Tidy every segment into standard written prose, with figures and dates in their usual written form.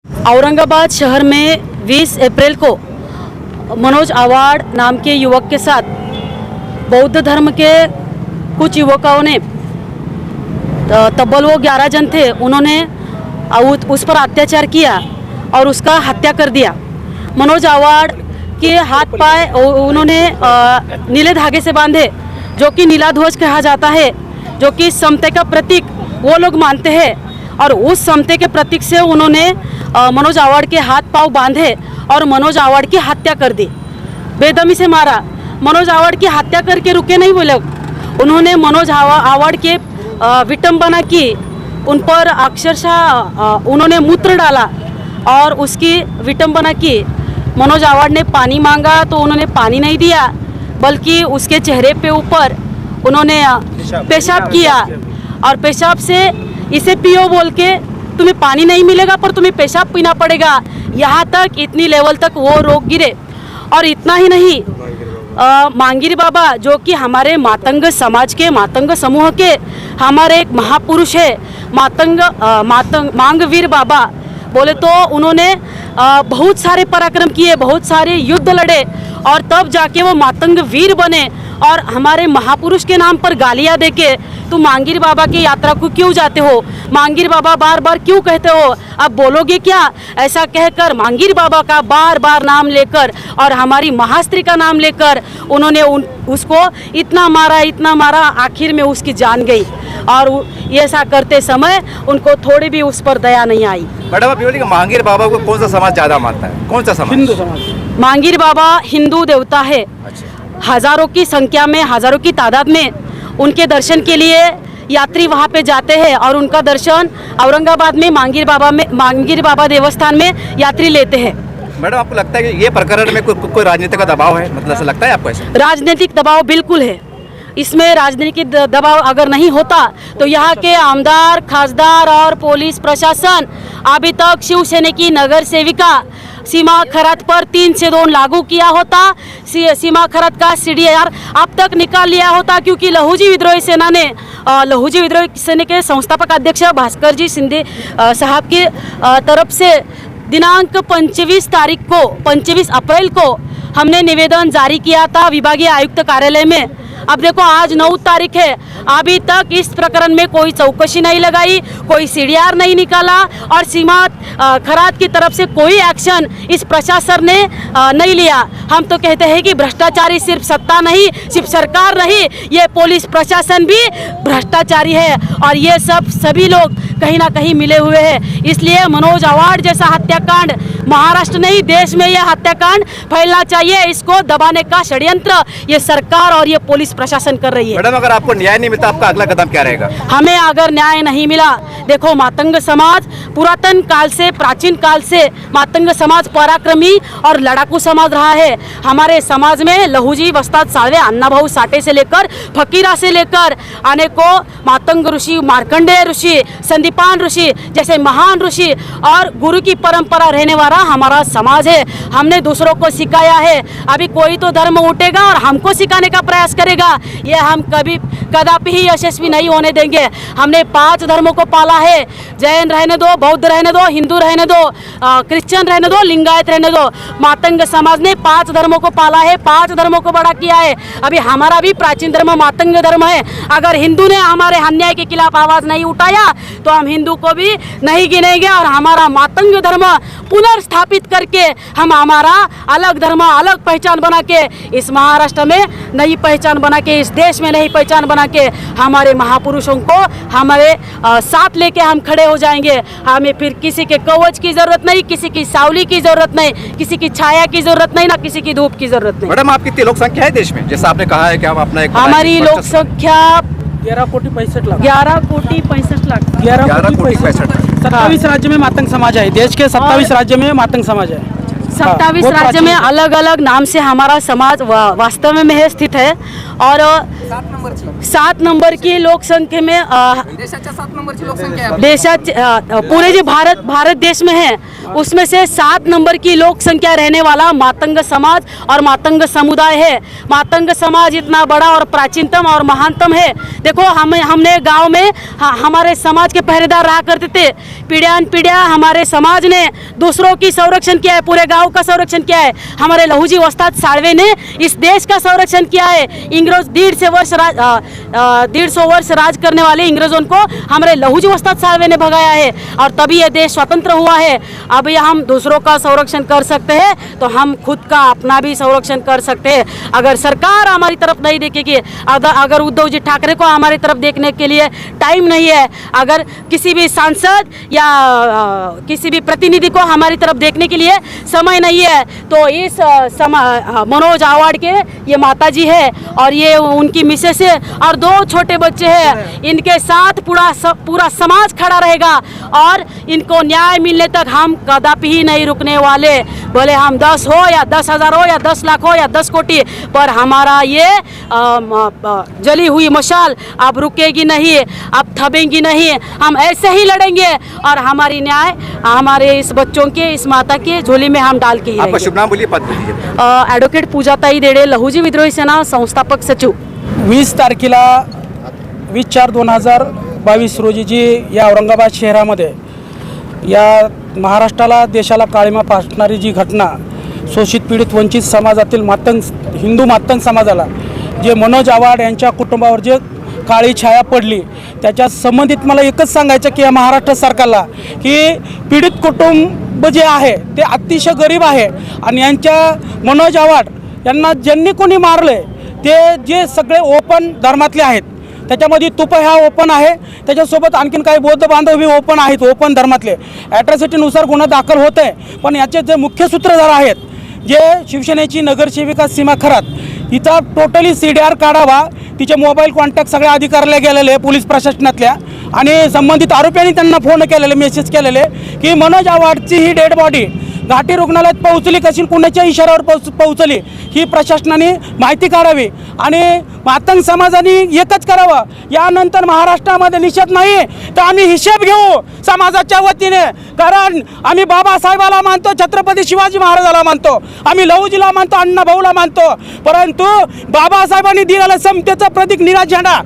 औरंगाबाद शहर में 20 अप्रैल को मनोज आवाड़ नाम के युवक के साथ बौद्ध धर्म के कुछ युवकों ने तब्बल वो 11 जन थे, उन्होंने उस पर अत्याचार किया और उसका हत्या कर दिया। मनोज आवाड़ के हाथ पाए उन्होंने नीले धागे से बांधे, जो कि नीला ध्वज कहा जाता है, जो कि समते का प्रतीक वो लोग मानते हैं। और उस समते के प्रतीक से उन्होंने मनोज आवाड़ के हाथ पांव बांधे और मनोज आवाड़ की हत्या कर दी, बेदमी से मारा। मनोज आवाड़ की हत्या करके रुके नहीं वो लोग, उन्होंने मनोज आवाड़ के विटंबना की, उन पर अक्षरशः उन्होंने मूत्र डाला और उसकी विटंबना की। मनोज आवाड़ ने पानी मांगा तो उन्होंने पानी नहीं दिया, बल्कि उसके चेहरे पे ऊपर उन्होंने पेशाब किया और पेशाब से इसे पियो बोल के तुम्हें पानी नहीं मिलेगा पर तुम्हें पेशाब पीना पड़ेगा, यहाँ तक इतनी लेवल तक वो रोक गिरे। और इतना ही नहीं, मांगीर बाबा जो कि हमारे मातंग समाज के मातंग समूह के हमारे एक महापुरुष है, मांगवीर बाबा बोले तो उन्होंने बहुत सारे पराक्रम किए, बहुत सारे युद्ध लड़े और तब जाके वो मातंग वीर बने। और हमारे महापुरुष के नाम पर गालियां देके तुम मांगीर बाबा की यात्रा को क्यों जाते हो, मांगीर बाबा बार बार क्यों कहते हो, अब बोलोगे क्या, ऐसा कहकर मांगीर बाबा का बार बार नाम लेकर और हमारी महास्त्री का नाम लेकर उन्होंने उसको इतना मारा, आखिर में उसकी जान गई। और ये ऐसा करते समय उनको थोड़ी भी उस पर दया नहीं आई। मैडम आप बोलिए मांगीर बाबा को कौन सा समाज ज्यादा मानता है, कौन सा समाज? हिंदू समाज। मांगीर बाबा हिंदू देवता है, हजारों की संख्या में, हजारों की तादाद में उनके दर्शन के लिए यात्री वहाँ पे जाते हैं और उनका दर्शन औरंगाबाद में मांगीर बाबा देवस्थान में यात्री लेते हैं। मैडम आपको लगता है कि ये प्रकरण में कोई राजनीति का दबाव है, मतलब ऐसा लगता है आपको? ऐसा राजनीतिक दबाव बिल्कुल है, इसमें राजनीतिक दबाव अगर नहीं होता तो यहाँ के आमदार, खासदार और पुलिस प्रशासन अभी तक शिवसेना की नगर सेविका सीमा खरात पर 3 से 2 लागू किया होता, सीमा खरात का CDR अब तक निकाल लिया होता, क्योंकि लहूजी विद्रोही सेना ने लहूजी विद्रोही सेना के संस्थापक अध्यक्ष भास्कर जी शिंदे साहब की तरफ से दिनांक 25 अप्रैल को हमने निवेदन जारी किया था विभागीय आयुक्त कार्यालय में। अब देखो आज 9 तारीख है, अभी तक इस प्रकरण में कोई चौकसी नहीं लगाई, कोई CDR नहीं निकाला और सीमा खरात की तरफ से कोई एक्शन इस प्रशासन ने नहीं लिया। हम तो कहते हैं कि भ्रष्टाचारी सिर्फ सत्ता नहीं, सिर्फ सरकार नहीं, ये पुलिस प्रशासन भी भ्रष्टाचारी है और ये सभी लोग कहीं ना कहीं मिले हुए हैं। इसलिए मनोज आवाड़ जैसा हत्याकांड महाराष्ट्र नहीं देश में यह हत्याकांड फैलना चाहिए, इसको दबाने का षड्यंत्र ये सरकार और ये पुलिस प्रशासन कर रही है। मैडम अगर आपको न्याय नहीं मिलता आपका अगला कदम क्या रहेगा? हमें अगर न्याय नहीं मिला, देखो मातंग समाज पुरातन काल से, प्राचीन काल से मातंग समाज पराक्रमी और लड़ाकू समाज रहा है। हमारे समाज में लहूजी, वस्ताद साळवे, अण्णाभाऊ साठे से लेकर फकीरा से लेकर अनेकों मातंग ऋषि, मार्कंडेय ऋषि, संदीपान ऋषि जैसे महान ऋषि और गुरु की परंपरा रहने वाला हमारा समाज है। हमने दूसरों को सिखाया है, अभी कोई तो धर्म उठेगा और हमको सिखाने का प्रयास करेगा, ये हम कदापि ही यशस्वी नहीं होने देंगे। हमने 5 धर्मों को पाला है, जैन रहने दो, बौद्ध रहने दो, हिंदू रहने दो, क्रिश्चियन रहने दो, लिंगायत रहने दो, मातंग समाज ने 5 धर्मों को पाला है, 5 धर्मों को बड़ा किया है। अभी हमारा भी प्राचीन धर्म मातंग धर्म है। अगर हिंदू ने हमारे अन्याय के खिलाफ आवाज नहीं उठाया तो हम हिंदू को भी नहीं गिनेंगे और हमारा मातंग धर्म पुनर्स्थापित करके हम हमारा अलग धर्म, अलग पहचान बना के इस महाराष्ट्र में नई पहचान बना के, इस देश में नई पहचान बना के हमारे महापुरुषों को हमारे साथ लेके हम खड़े हो जाएंगे। हमें फिर किसी के कवच की जरूरत नहीं, किसी की सावली की जरूरत नहीं, किसी की छाया की जरूरत नहीं, ना किसी की धूप की जरूरत नहीं। मैडम आप कितनी लोक संख्या है देश में? जैसा आपने कहा है कि हम अपना हमारी लोक संख्या 11 कोटी 65 लाख। 11 कोटी 65 लाख। 11 कोटी 65 लाख। 27 राज्य में मातंग समाज है, देश के 27 राज्य में मातंग समाज है। 27 राज्य में अलग अलग नाम से हमारा समाज वास्तव में स्थित है और 7 नंबर की लोक संख्या में देशाच्या 7 नंबरची लोकसंख्या पूरे जो भारत देश में है उसमें से 7 नंबर की लोक संख्या रहने वाला मातंग समाज और मातंग समुदाय है। मातंग समाज इतना बड़ा और प्राचीनतम और महानतम है। देखो हमने गांव में हमारे समाज के पहरेदार रहा करते थे। पीढ़ियान पीढ़िया हमारे समाज ने दूसरों की संरक्षण किया है, पूरे गांव का संरक्षण किया है। हमारे लहूजी वस्ताद साळवे ने इस देश का संरक्षण किया है। इंग्रज 150 वर्ष राज करने वाले इंग्रजों को हमारे लहूजी वस्ताद साळवे ने भगाया है और तभी यह देश स्वतंत्र हुआ है। अब ये हम दूसरों का संरक्षण कर सकते हैं तो हम खुद का अपना भी संरक्षण कर सकते हैं। अगर सरकार हमारी तरफ नहीं देखेगी, अगर उद्धव जी ठाकरे को हमारी तरफ देखने के लिए टाइम नहीं है, अगर किसी भी सांसद या किसी भी प्रतिनिधि को हमारी तरफ देखने के लिए समय नहीं है, तो इस मनोज आवाड़ के ये माता जी है और ये उनकी मिसेस है और 2 छोटे बच्चे हैं। इनके साथ पूरा समाज खड़ा रहेगा और इनको न्याय मिलने तक हम कदापि ही नहीं रुकने वाले। भले हम 10 हो या 10,000 हो या 10 लाख हो या 10 कोटि, पर हमारा ये जली हुई मशाल अब रुकेगी नहीं, अब थमेगी नहीं। हम ऐसे ही लड़ेंगे और हमारी न्याय हमारे इस बच्चों के, इस माता के झोली में हम डाल के ही आपका रहेंगे। शुभ नाम बोलिए, पद बोलिए। ॲडव्होकेट पूजाताई देडे, लहुजी विद्रोही सेना संस्थापक सचिव। 20 तारखेला 20/4/2022 रोजी जी या औरंगाबाद शहरामध्ये या महाराष्ट्राला देशाला काळिमा फासणारी जी घटना, शोषित पीडित वंचित समाजातील हिंदू मातंग समाजाला जे मनोज आवाड यांच्या कुटुंबावर जे काळी छाया पडली, त्याच्या संबंधित मला एकच सांगायचं की या महाराष्ट्र सरकारला की पीडित कुटुंब जे आहे ते अतिशय गरीब आहे आणि यांच्या मनोज आवाड यांना ज्यांनी कोणी मारले ते जे सगळे ओपन धर्मातले आहेत, त्याच्यामध्ये तुप ह्या ओपन आहे, त्याच्यासोबत आणखीन काही बौद्ध बांधव बी ओपन आहेत, ओपन धर्मातले। ॲट्रॉसिटीनुसार गुन्हा दाखल होत आहे, पण याचे जे मुख्य सूत्रधार आहेत, जे शिवसेनेची नगरसेविका सीमा खरात, तिचा टोटली CDR काढावा, तिचे मोबाईल कॉन्टॅक्ट सगळ्या अधिकाऱ्याला गेलेले पोलीस प्रशासनातल्या आणि संबंधित आरोपींनी त्यांना फोन केलेले, मेसेज केलेले की मनोज आवाडची ही डेड बॉडी घाटी रुग्णालयात पोहोचली कशी, कुणाच्या इशाऱ्यावर पोहोचली ही प्रशासनाने माहिती काढावी आणि मातंग समाजाने एकच करावं। यानंतर महाराष्ट्रामध्ये निषेध नाही तर आम्ही हिशेब घेऊ समाजाच्या वतीने, कारण आम्ही बाबासाहेबाला मानतो, छत्रपती शिवाजी महाराजाला मानतो, आम्ही लहुजीला मानतो, अण्णाभाऊला मानतो, परंतु बाबासाहेबांनी दिलेलं समतेचं प्रतीक निळा झेंडा,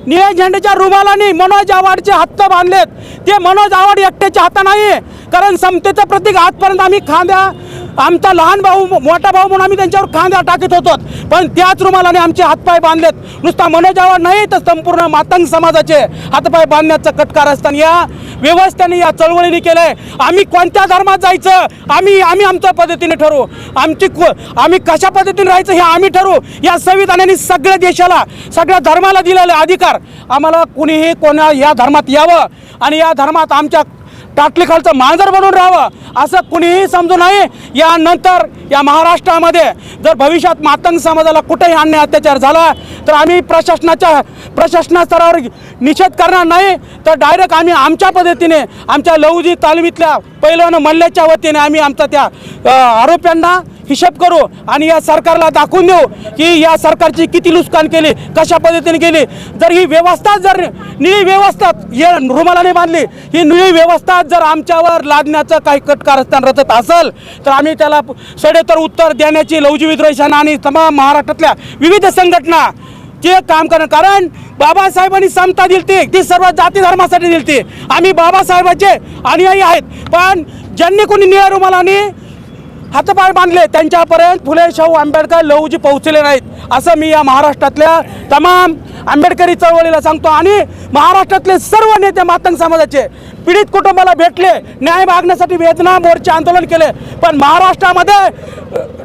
निळ्या झेंड्याच्या रुमालाने मनोज आवाडचे हात बांधलेत। ते मनोज आवाड एकट्याच्या हाता नाही, कारण समतेचं प्रतीक आजपर्यंत आम्ही खांद्या, आमचा लहान भाऊ मोठा भाऊ म्हणून आम्ही त्यांच्यावर खांद्या टाकत होतो, पण त्याच रुमालाने आमचे हातपाय बांधलेत। नुसता मनोज आवाड नाही तर संपूर्ण मातंग समाजाचे हातपाय बांधण्याचं कटकार असताना या व्यवस्थेने, या चळवळीने केलंय। आम्ही कोणत्या धर्मात जायचं आम्ही आमच्या पद्धतीने ठरवू, आम्ही कशा पद्धतीने राहायचं हे आम्ही ठरवू। या संविधानाने सगळ्या देशाला, सगळ्या धर्माला दिलेले अधिकार, आम्हाला कुणीही कोणा या धर्मात यावं आणि या धर्मात आमच्या टाटलीखालचं मांजर बनून राहावं असं कुणीही समजू नये। यानंतर या महाराष्ट्रामध्ये जर भविष्यात मातंग समाजाला कुठेही अन्याय अत्याचार झाला तर आम्ही प्रशासना स्तरावर निषेध करणार नाही, तर डायरेक्ट आम्ही आमच्या पद्धतीने, आमच्या लहुजी तालमीतल्या पैलवान मल्ल्याच्या वतीने आम्ही आमचा त्या आरोप्यांना हिशेब करू आणि या सरकारला दाखवून देऊ की या सरकारची किती नुकसान केली, कशा पद्धतीने केली। जर ही व्यवस्था, जर निळी व्यवस्था या रुमालाने बांधली, ही निळी व्यवस्था जर आमच्यावर लादण्याचं काही कटकारस्थान रचत असेल तर आम्ही त्याला सडेतर उत्तर देण्याची लहुजी विद्रोही सेना आणि तमाम महाराष्ट्रातल्या विविध संघटना जे काम करणार, कारण बाबासाहेबांनी समता दिली ती सर्व जाती धर्मासाठी दिली। आम्ही बाबासाहेबांचे अनुयायी आहेत, पण ज्यांनी कोणी निळ्या रुमालाने हातपाय बांधले त्यांच्यापर्यंत फुले शाहू आंबेडकर लहुजी पोहोचले नाहीत, असं मी या महाराष्ट्रातल्या तमाम आंबेडकरी चळवळीला सांगतो। आणि महाराष्ट्रातले सर्व नेते मातंग समाजाचे पीडित कुटुंबाला भेटले, न्याय मागण्यासाठी वेदना मोर्चे आंदोलन केले, पण महाराष्ट्रामध्ये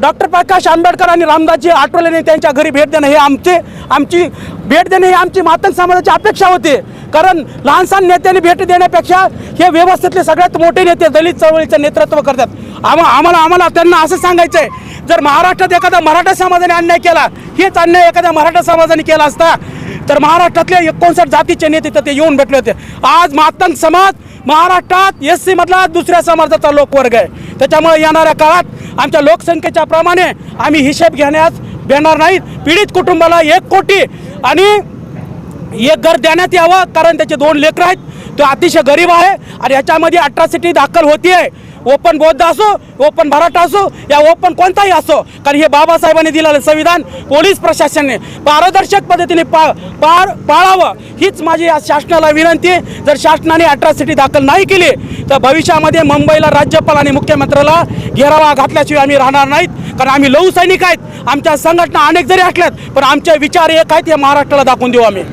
डॉक्टर प्रकाश आंबेडकर आणि रामदासजी आठवलेने त्यांच्या घरी भेट देणं हे आमची भेट देणे ही आमची मातंग समाजाची अपेक्षा होती, कारण लहानसहान नेत्यांनी भेट देण्यापेक्षा हे व्यवस्थेतले सगळ्यात मोठे नेते दलित चळवळीचं नेतृत्व करतात। आम्हाला त्यांना असं सांगायचं आहे, जर महाराष्ट्रात एखादा मराठा समाजाने अन्याय केला, हेच अन्याय एखाद्या मराठा समाजाने केला असता तर महाराष्ट्रातले 59 जातीचे नेते ते येऊन भेटले होते। आज मातंग समाज महाराष्ट्रात SC मधला दुसऱ्या समाजाचा लोकवर्ग आहे, त्याच्यामुळे येणाऱ्या काळात आमच्या लोकसंख्येच्या प्रमाणे आम्ही हिशेब घेण्यास भेटणार नाहीत। पीडित कुटुंबाला 1 कोटी आणि 1 घर देण्यात यावं, कारण त्याचे 2 लेकरं आहेत, तो अतिशय गरीब आहे आणि याच्यामध्ये अट्रॉसिटी दाखल होती आहे. ओपन बौद्ध असो, ओपन मराठा असो, या ओपन कोणताही असो, कारण हे बाबासाहेबांनी दिलेलं संविधान पोलीस प्रशासनाने पारदर्शक पद्धतीने पाळावं हीच माझी आज शासनाला विनंती आहे. जर शासनाने अट्रॉसिटी दाखल नाही केली तर भविष्यामध्ये मुंबईला राज्यपाल आणि मुख्यमंत्र्याला घेरावा घातल्याशिवाय आम्ही राहणार नाहीत. कारण आम्ही लहू सैनिक आहेत. आमच्या संघटना अनेक जरी असल्यात पण आमचे विचार एक आहेत, हे महाराष्ट्राला दाखवून देऊ आम्ही.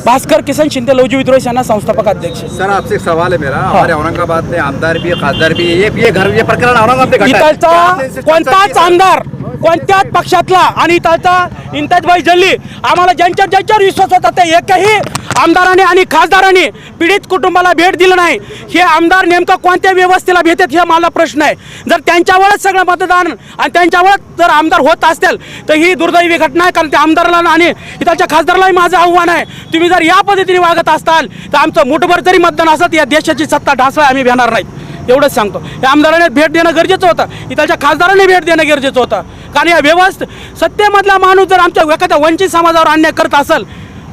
भास्कर किसन शिंदे लवजी विद्रोही सेना संस्थापक अध्यक्ष. सर आपसे एक सवाल है मेरा, हमारे औरंगाबाद में आमदार भी खासदार भी ये प्रकरण औरंगाबाद में घटा है. इथलचा कोणताच आमदार कोणत्याच पक्षातला आणि इथलचा इंताजभाई जल्ली आम्हाला ज्यांच्यावर विश्वास होता ते एकही आमदाराने आणि खासदारांनी पीडित कुटुंबाला भेट दिलं नाही. हे आमदार नेमकं कोणत्या व्यवस्थेला भेटतात हे मला प्रश्न आहे. जर त्यांच्यावरच सगळं मतदान आणि त्यांच्यावरच जर आमदार होत असतील तर ही दुर्दैवी घटना आहे. कारण त्या आमदाराला आणि इथलच्या खासदारालाही माझं आव्हान आहे, तुम्ही जर या पद्धतीने वागत असताल तर आमचं मुठभर जरी मतदान असत या देशाची सत्ता ढासळा आम्ही घेणार नाहीत. एवढंच सांगतो. या आमदाराने भेट देणं गरजेचं होतं, इथलच्या खासदाराने भेट देणं गरजेचं होतं. कारण या सत्तेमधला माणूस जर आमच्या एखाद्या वंचित समाजावर अन्याय करत असेल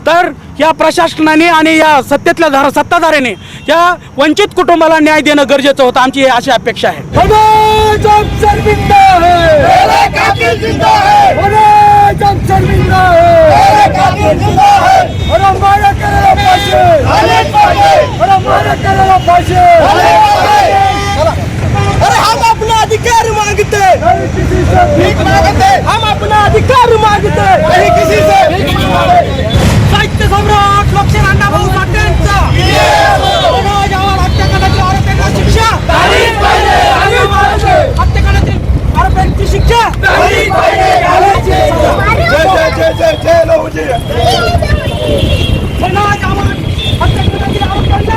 तर या प्रशासनाने आणि या सत्तेतल्या सत्ताधाऱ्याने या वंचित कुटुंबाला न्याय देणं गरजेचं होतं. आमची अशी अपेक्षा आहे. अरे हम अपना अधिकार मांगते हैं, हम अपना अधिकार मांगते हैं किसी से. साहित्य सम्राट लोकशाहीर अण्णाभाऊ साठेंचा मनोज आव्हाड हत्याकांडातील आरोपींना शिक्षा, हत्याकांडातील आरोपींची शिक्षा. मनोज आव्हाड हत्याकांडातील आरोपींना